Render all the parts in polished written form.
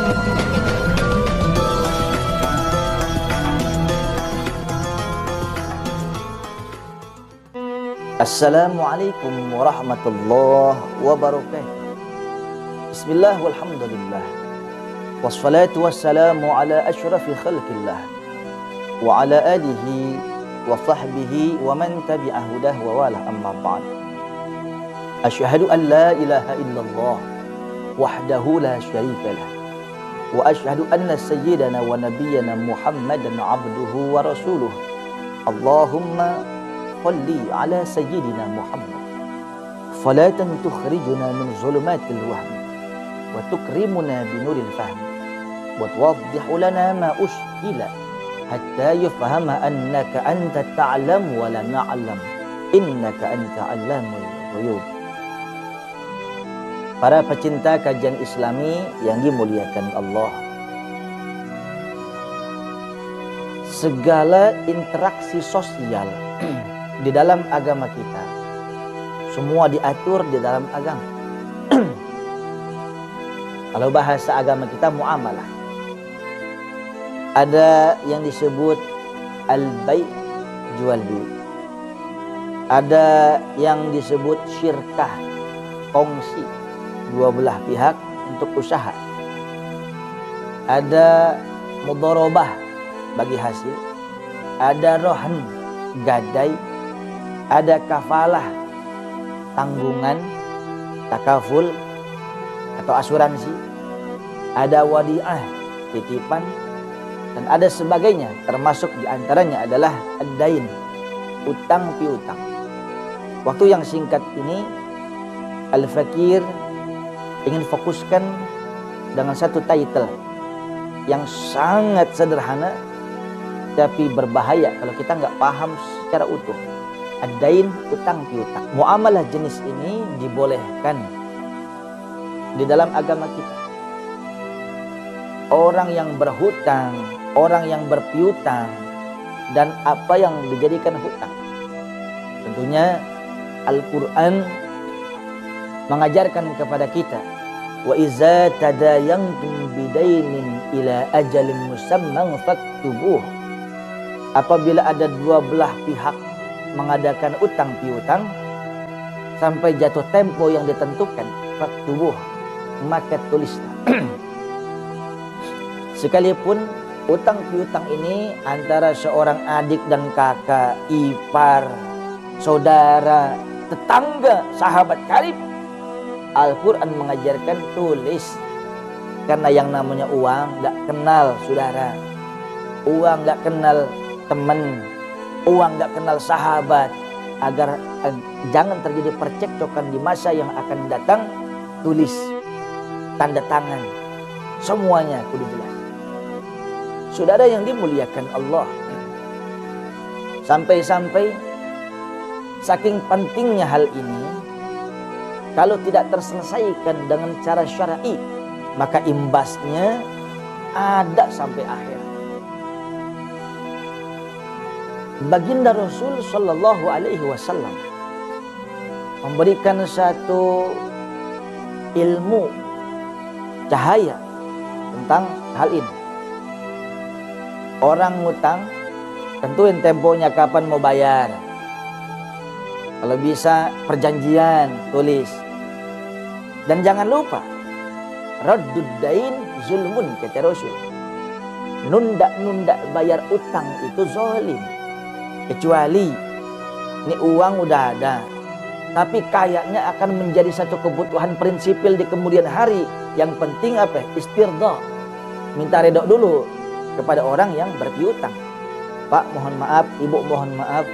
Assalamualaikum warahmatullahi wabarakatuh. Bismillah walhamdulillah. Wassalatu wassalamu ala ashrafi khalqillah wa ala alihi wa sahbihi wa man tabi'a hudah wa wala amma ba'd. Asyhadu an la ilaha illallah wahdahu la syarika lah wa asyhadu anna sayyidana wa nabiyyana Muhammadan abduhu wa rasuluh. Allahumma salli ala sayyidina Muhammad salatan tukhrijuna min zulumatil wahm wa tukrimuna binuril fahm wa tuwaddihu lana ma ushkila hatta yufhama annaka anta ta'lam wa la na'lam innaka anta 'allamul ghuyub. Para pecinta kajian Islami yang dimuliakan Allah, segala interaksi sosial di dalam agama kita semua diatur di dalam agama. Kalau bahasa agama kita muamalah, ada yang disebut al-bai' jual beli, ada yang disebut syirkah, kongsi dua belah pihak untuk usaha, ada mudharabah bagi hasil, ada rohan gadai, ada kafalah tanggungan takaful atau asuransi, ada wadi'ah titipan, dan ada sebagainya. Termasuk diantaranya adalah ad-dain, utang piutang. Waktu yang singkat ini Al-Fakir ingin fokuskan dengan satu title yang sangat sederhana tapi berbahaya kalau kita nggak paham secara utuh. Ad-dain, utang piutang. Muamalah jenis ini dibolehkan di dalam agama kita. Orang yang berhutang, orang yang berpiutang, dan apa yang dijadikan hutang. Tentunya Al-Quran mengajarkan kepada kita, wa iza tadayantum bidainin ila ajalin musamman faktubuh. Apabila ada dua belah pihak mengadakan utang piutang sampai jatuh tempo yang ditentukan, faktubuh, maka tulislah. Sekalipun utang piutang ini antara seorang adik dan kakak, ipar, saudara, tetangga, sahabat karib, Al-Quran mengajarkan tulis. Karena yang namanya uang gak kenal saudara, uang gak kenal teman, uang gak kenal sahabat. Agar jangan terjadi percekcokan di masa yang akan datang, tulis, tanda tangan, semuanya kudu jelas. Saudara yang dimuliakan Allah, sampai-sampai saking pentingnya hal ini, kalau tidak terselesaikan dengan cara syar'i, maka imbasnya ada sampai akhir. Baginda Rasul Sallallahu Alaihi Wasallam memberikan satu ilmu cahaya tentang hal ini. Orang ngutang, tentuin temponya kapan mau bayar. Kalau bisa perjanjian tulis. Dan jangan lupa, raddud dain zulmun, kata Rasul. Nunda-nunda bayar utang itu zalim. Kecuali ini uang udah ada, tapi kayaknya akan menjadi satu kebutuhan prinsipil di kemudian hari. Yang penting apa? Istirda, minta redok dulu kepada orang yang berpiutang. Pak mohon maaf, ibu mohon maaf,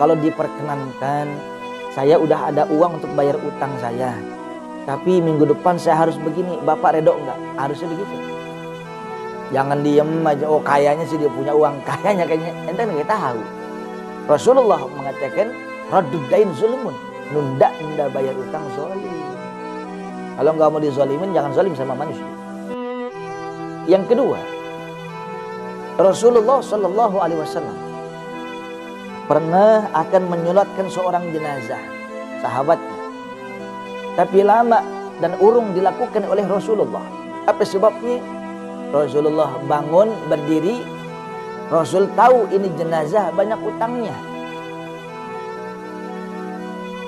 kalau diperkenankan saya udah ada uang untuk bayar utang saya, tapi minggu depan saya harus begini, bapak redok enggak? Harusnya begitu. Jangan diem aja, oh kayaknya sih dia punya uang, kayaknya ente nggak tahu. Rasulullah mengatakan raddud dain zulmun, nunda bayar utang zalim. Kalau nggak mau dizalimin, jangan zalim sama manusia. Yang kedua, Rasulullah Sallallahu Alaihi Wasallam pernah akan menyolatkan seorang jenazah sahabatnya, tapi lama dan urung dilakukan oleh Rasulullah. Apa sebabnya? Rasulullah bangun berdiri, Rasul tahu ini jenazah banyak utangnya.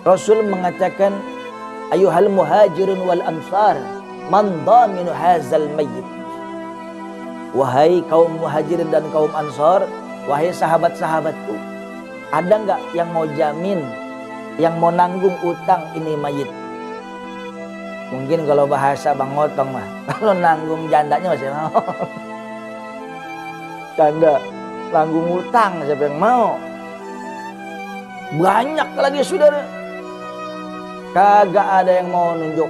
Rasul mengatakan, ayuhal muhajirun wal ansar, man dhaminu hazal mayyit. Wahai kaum muhajirin dan kaum ansar, wahai sahabat-sahabatku, ada nggak yang mau jamin, yang mau nanggung utang ini mayit? Mungkin kalau bahasa Bang Ngotong mah, kalau nanggung jandanya masih mau. Janda nanggung utang siapa yang mau? Banyak lagi saudara. Kagak ada yang mau nunjuk.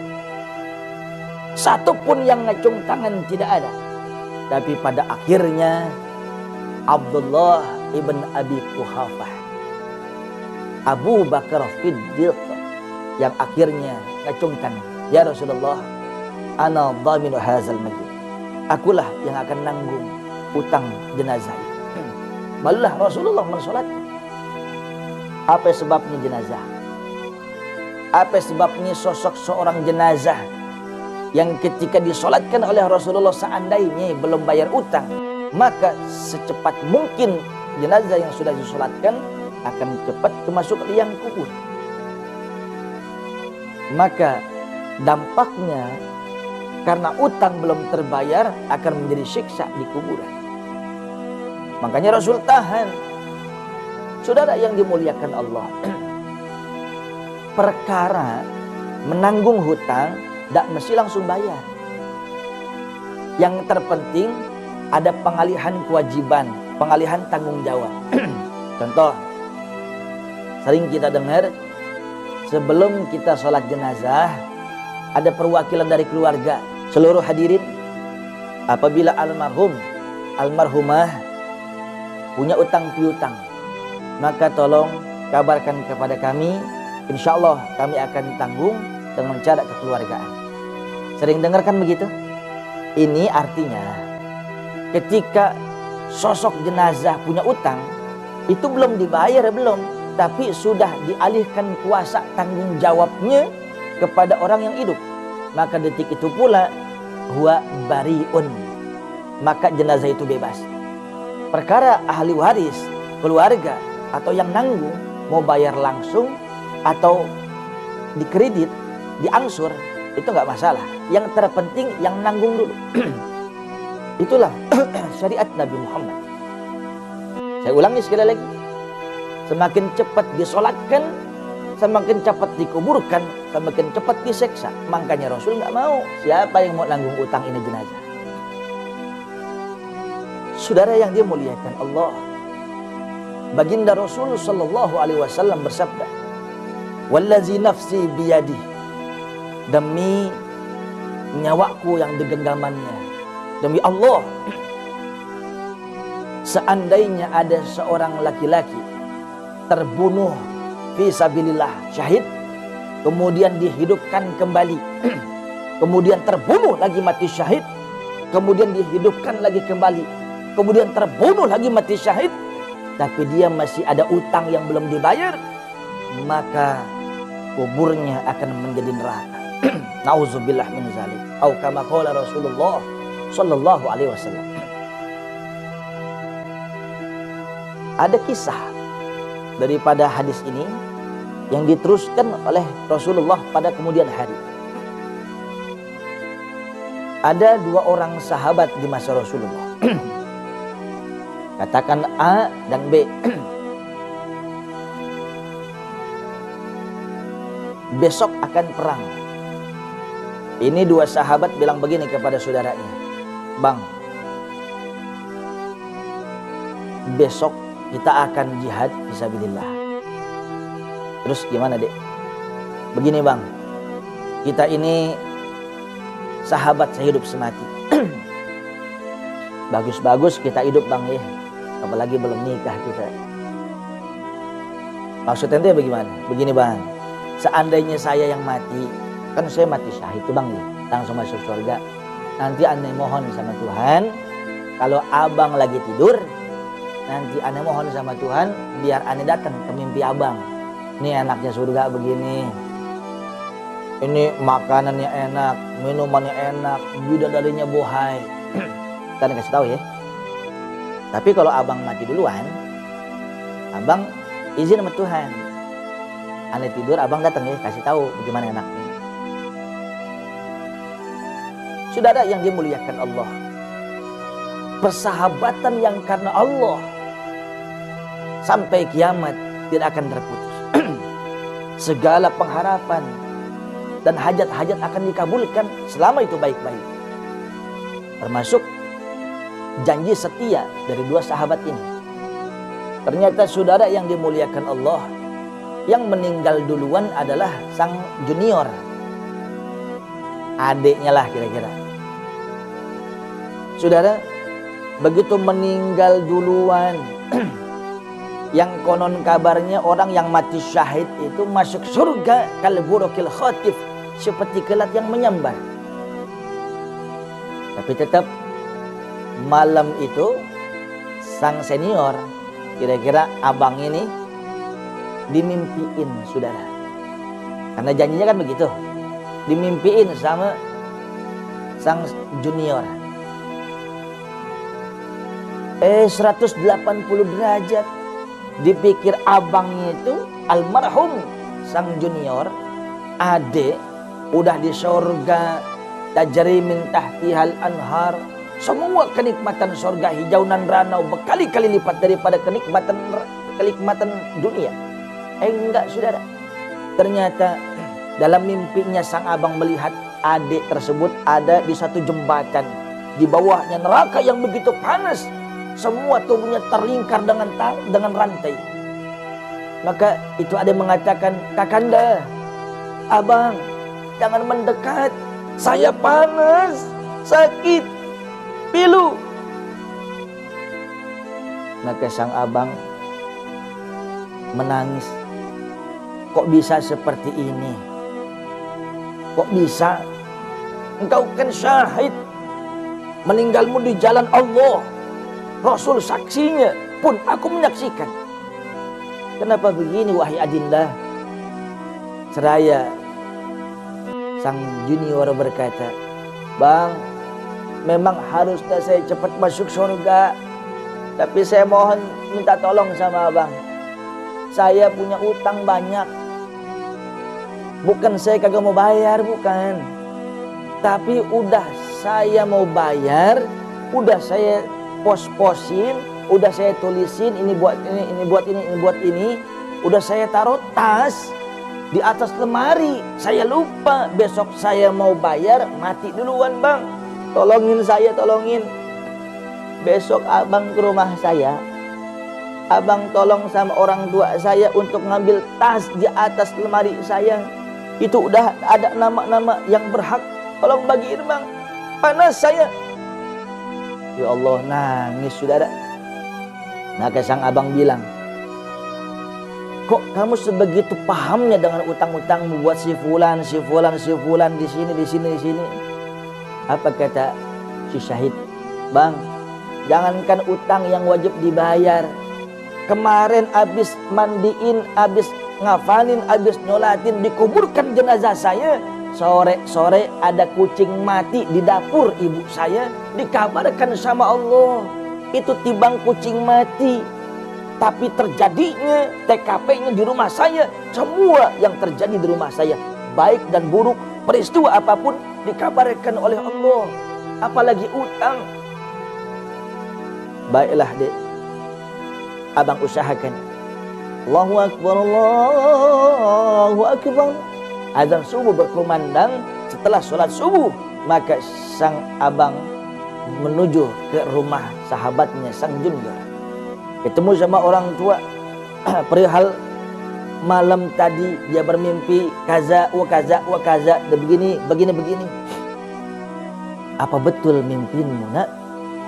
Satu pun yang ngacung tangan tidak ada. Tapi pada akhirnya Abdullah ibn Abi Quhafah, Abu Bakar Siddiq, yang akhirnya ngacung tangan. Ya Rasulullah, ana dhaminu hazal mayyit. Akulah yang akan nanggung utang jenazah. Malah Rasulullah mensolatkan. Apa sebabnya jenazah? Apa sebabnya sosok seorang jenazah yang ketika disolatkan oleh Rasulullah seandainya belum bayar utang, maka secepat mungkin jenazah yang sudah disolatkan akan cepat masuk ke liang kubur. Maka dampaknya karena utang belum terbayar akan menjadi siksa di kuburan. Makanya Rasul tahan. Saudara yang dimuliakan Allah, perkara menanggung hutang tidak mesti langsung bayar. Yang terpenting ada pengalihan kewajiban, pengalihan tanggung jawab. Contoh, sering kita dengar sebelum kita sholat jenazah ada perwakilan dari keluarga. Seluruh hadirin, apabila almarhum, almarhumah punya utang piutang, maka tolong kabarkan kepada kami, insya Allah kami akan tanggung dengan cara kekeluargaan. Sering dengarkan begitu? Ini artinya ketika sosok jenazah punya utang, itu belum dibayar, belum, tapi sudah dialihkan kuasa tanggung jawabnya kepada orang yang hidup, maka detik itu pula huwa bariun, maka jenazah itu bebas. Perkara ahli waris, keluarga atau yang nanggung mau bayar langsung atau dikredit, diangsur, itu nggak masalah. Yang terpenting yang nanggung dulu. Itulah syariat Nabi Muhammad. Saya ulangi sekali lagi, semakin cepat disolatkan, semakin cepat dikuburkan, semakin cepat diseksa. Makanya Rasul nggak mau. Siapa yang mau nanggung utang ini jenazah? Saudara yang dimuliakan Allah, baginda Rasul sallallahu alaihi wasallam bersabda, "Wallazi nafsi biyadi," demi nyawaku yang digenggamannya, demi Allah, seandainya ada seorang laki-laki terbunuh fisabilillah, syahid, kemudian dihidupkan kembali, kemudian terbunuh lagi mati syahid, kemudian dihidupkan lagi kembali, kemudian terbunuh lagi mati syahid, tapi dia masih ada utang yang belum dibayar, maka kuburnya akan menjadi neraka. Nauzubillah min zalik. Atau kama qala Rasulullah sallallahu alaihi wasallam. Ada kisah daripada hadis ini yang diteruskan oleh Rasulullah pada kemudian hari. Ada dua orang sahabat di masa Rasulullah. Katakan A dan B. Besok akan perang. Ini dua sahabat bilang begini kepada saudaranya, "Bang, besok kita akan jihad fisabilillah." Terus gimana, Dek? Begini, Bang, kita ini sahabat sehidup semati. Bagus-bagus kita hidup, Bang, ya. Apalagi belum nikah kita. Maksudnya itu bagaimana? Begini, Bang, seandainya saya yang mati, kan saya mati syahid tuh, Bang, ya, langsung masuk surga. Nanti aneh mohon sama Tuhan, kalau abang lagi tidur, nanti aneh mohon sama Tuhan biar aneh datang ke mimpi abang. Ini enaknya surga begini, ini makanannya enak, minumannya enak, bidadarinya bohai. Kita kasih tahu ya. Tapi kalau abang mati duluan, abang izin sama Tuhan. Ane tidur, abang datang ya, kasih tahu bagaimana anaknya. Saudara yang dimuliakan Allah, persahabatan yang karena Allah sampai kiamat tidak akan terputus. Segala pengharapan dan hajat-hajat akan dikabulkan selama itu baik-baik. Termasuk janji setia dari dua sahabat ini. Ternyata saudara yang dimuliakan Allah, yang meninggal duluan adalah sang junior, adiknya lah kira-kira. Saudara, begitu meninggal duluan, yang konon kabarnya orang yang mati syahid itu masuk surga kalburukil khatif, seperti kilat yang menyambar. Tapi tetap malam itu sang senior, kira-kira abang ini, dimimpiin saudara. Karena janjinya kan begitu, dimimpiin sama sang junior. 180 derajat. Dipikir abangnya itu almarhum sang junior, adik, udah di surga, tajri min tahtihal anhar, semua kenikmatan surga hijau nan ranau berkali-kali lipat daripada kenikmatan dunia. Enggak saudara, ternyata dalam mimpinya sang abang melihat adik tersebut ada di satu jembatan, di bawahnya neraka yang begitu panas, semua tubuhnya terlingkar dengan rantai. Maka itu ada yang mengatakan, "Kakanda, abang, jangan mendekat, saya panas, sakit, pilu." Maka sang abang menangis. Kok bisa seperti ini? Kok bisa? Engkau kan syahid, meninggalmu di jalan Allah, Rasul saksinya, pun aku menyaksikan. Kenapa begini wahai adinda? Seraya sang junior berkata, "Bang, memang harusnya saya cepat masuk surga, tapi saya mohon minta tolong sama abang. Saya punya utang banyak. Bukan saya kagak mau bayar, bukan. Tapi udah saya mau bayar, udah saya pos-posin, udah saya tulisin, ini buat ini, ini buat ini, ini buat ini. Udah saya taruh tas di atas lemari. Saya lupa, besok saya mau bayar, mati duluan bang. Tolongin saya, tolongin. Besok abang ke rumah saya, abang tolong sama orang tua saya untuk ngambil tas di atas lemari saya. Itu udah ada nama-nama yang berhak. Tolong bagiin bang, panas saya." Ya Allah, nangis saudara. Maka sang abang bilang, "Kok kamu sebegitu pahamnya dengan utang-utangmu buat si fulan, si fulan, si fulan, di sini, di sini, di sini?" Apa kata si syahid? "Bang, jangankan utang yang wajib dibayar. Kemarin abis mandiin, abis ngafalin, abis nyolatin, dikuburkan jenazah saya. Sore-sore ada kucing mati di dapur ibu saya. Dikabarkan sama Allah, itu tibang kucing mati. Tapi terjadinya TKP-nya di rumah saya. Semua yang terjadi di rumah saya, baik dan buruk, peristiwa apapun, dikabarkan oleh Allah. Apalagi utang." Baiklah dek, abang usahakan. Allahu Akbar, Allahu Akbar. Azan subuh berkumandang. Setelah sholat subuh, maka sang abang menuju ke rumah sahabatnya, sang junior. Ketemu sama orang tua. Perihal malam tadi dia bermimpi kaza wa kaza wa kaza, dan begini, begini, begini. "Apa betul mimpimu nak?"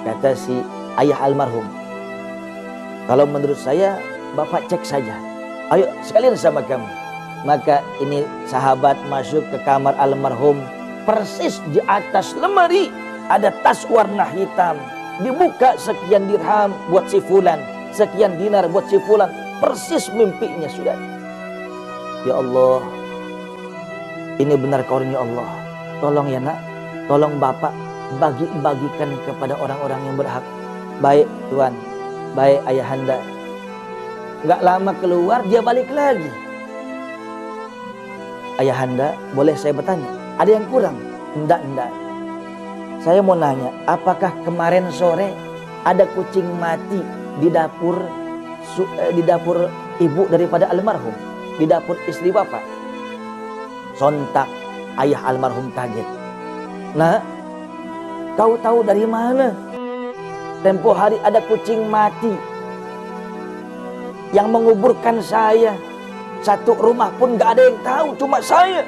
Kata si ayah almarhum. "Kalau menurut saya, bapak cek saja. Ayo sekalian sama kamu." Maka ini sahabat masuk ke kamar almarhum. Persis di atas lemari ada tas warna hitam. Dibuka, sekian dirham buat si fulan, sekian dinar buat si fulan. Persis mimpinya sudah. Ya Allah, ini benar karunia Allah. Tolong ya nak, tolong bapak, bagi-bagikan kepada orang-orang yang berhak. Baik Tuan, baik Ayahanda. Gak lama keluar dia balik lagi. Ayahanda, boleh saya bertanya, ada yang kurang? Enggak. Saya mau nanya, apakah kemarin sore ada kucing mati di dapur ibu daripada almarhum, di dapur istri bapak? Sontak ayah almarhum kaget. Nah, kau tahu dari mana? Tempo hari ada kucing mati yang menguburkan saya. Satu rumah pun gak ada yang tahu, cuma saya.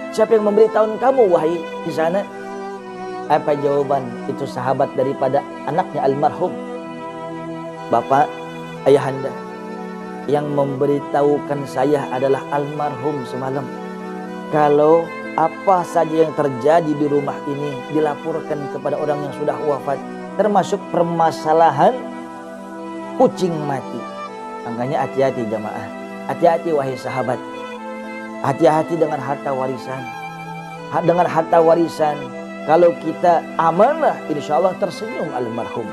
Siapa yang memberitahu kamu, wahai di sana? Apa jawaban itu sahabat daripada anaknya almarhum? Bapak, Ayahanda, yang memberitahukan saya adalah almarhum semalam. Kalau apa saja yang terjadi di rumah ini dilaporkan kepada orang yang sudah wafat, termasuk permasalahan kucing mati. Makanya hati-hati jamaah, hati-hati wahai sahabat, hati-hati dengan harta warisan. Dengan harta warisan, kalau kita amanah, insya Allah tersenyum almarhum.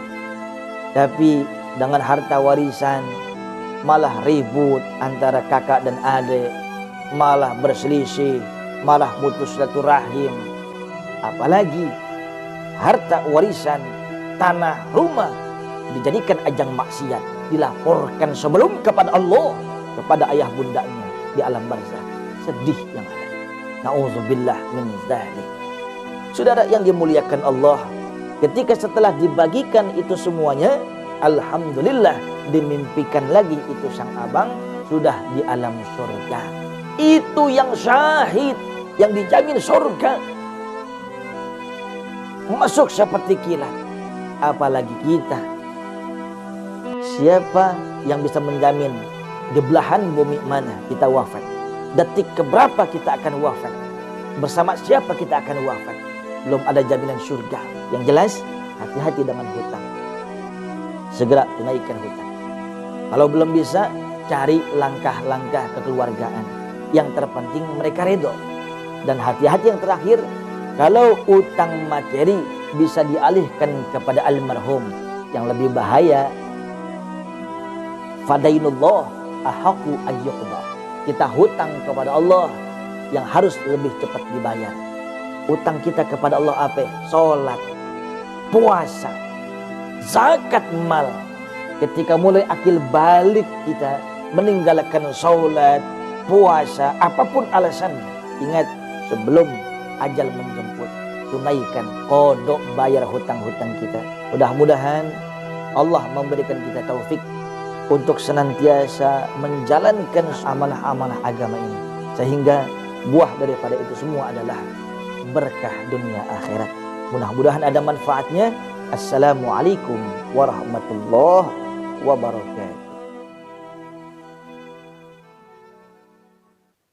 Tapi dengan harta warisan malah ribut antara kakak dan adik, malah berselisih, malah putus silaturahim. Apalagi harta warisan, tanah, rumah dijadikan ajang maksiat, dilaporkan sebelum kepada Allah, kepada ayah bundanya di alam barzakh. Sedih yang ada. Nauzubillah min dzalik. Saudara yang dimuliakan Allah, ketika setelah dibagikan itu semuanya, alhamdulillah dimimpikan lagi itu sang abang sudah di alam surga. Itu yang syahid, yang dijamin surga. Masuk seperti kilat. Apalagi kita. Siapa yang bisa menjamin di belahan bumi mana kita wafat? Detik keberapa kita akan wafat? Bersama siapa kita akan wafat? Belum ada jaminan surga. Yang jelas, hati-hati dengan hutang. Segera tunaikan hutang. Kalau belum bisa, cari langkah-langkah kekeluargaan. Yang terpenting mereka ridho. Dan hati-hati yang terakhir, kalau utang materi bisa dialihkan kepada almarhum. Yang lebih bahaya, fadainullah ahaqqu ayyuqda. Kita hutang kepada Allah yang harus lebih cepat dibayar. Utang kita kepada Allah apa? Salat, puasa, zakat mal. Ketika mulai akil balik kita meninggalkan salat, puasa, apapun alasannya, ingat sebelum ajal menjemput, tunaikan, kodok bayar hutang-hutang kita. Mudah-mudahan Allah memberikan kita taufik untuk senantiasa menjalankan amanah-amanah agama ini, sehingga buah daripada itu semua adalah berkah dunia akhirat. Mudah-mudahan ada manfaatnya. Assalamualaikum warahmatullahi wabarakatuh.